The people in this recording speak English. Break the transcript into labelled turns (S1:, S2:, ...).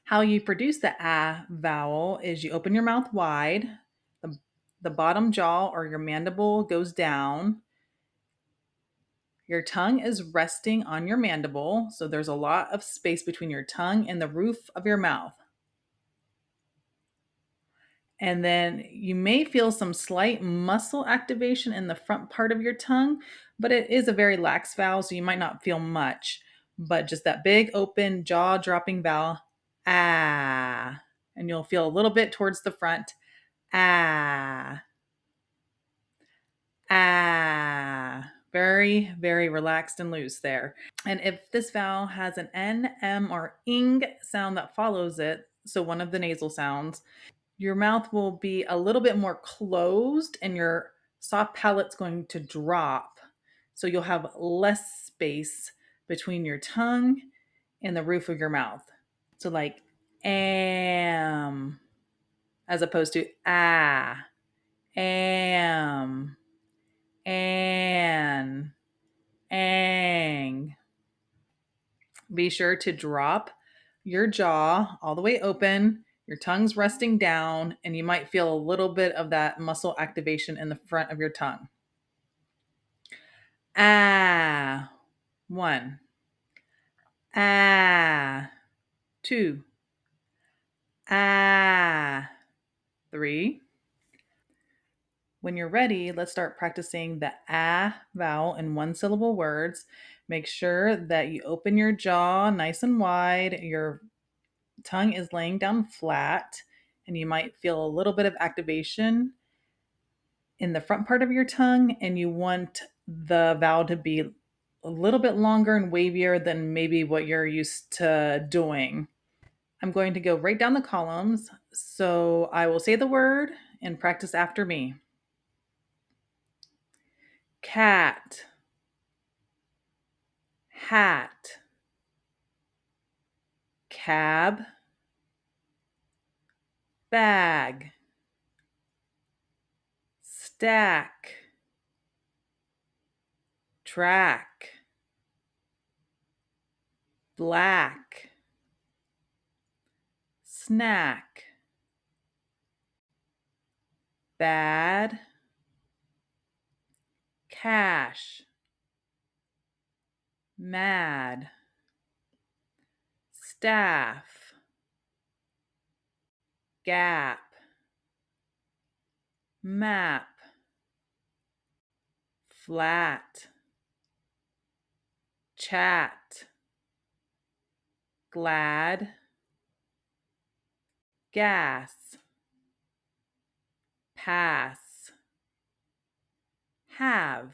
S1: How you produce the ah vowel is you open your mouth wide, the, the bottom jaw or your mandible goes down. Your tongue is resting on your mandible, so there's a lot of space between your tongue and the roof of your mouth. And then you may feel some slight muscle activation in the front part of your tongue, but it is a very lax vowel, so you might not feel much. But just that big open jaw dropping vowel, ah. And you'll feel a little bit towards the front, ah, ah. Very, very relaxed and loose there. And if this vowel has an N, M, or ing sound that follows it, so one of the nasal sounds, your mouth will be a little bit more closed and your soft palate's going to drop. So you'll have less space between your tongue and the roof of your mouth. So like am as opposed to ah, am, an, ang. Be sure to drop your jaw all the way open, your tongue's resting down, and you might feel a little bit of that muscle activation in the front of your tongue. Ah, 1. Ah, 2. Ah, 3. When you're ready, let's start practicing the ah vowel in one-syllable words. Make sure that you open your jaw nice and wide, your tongue is laying down flat, and you might feel a little bit of activation in the front part of your tongue, and you want the vowel to be a little bit longer and wavier than maybe what you're used to doing. I'm going to go right down the columns, so I will say the word and practice after me. Cat, hat, cab, bag, stack, track, black, snack, bad, cash, mad, staff, gap, map, flat, chat, glad, gas, pass, have.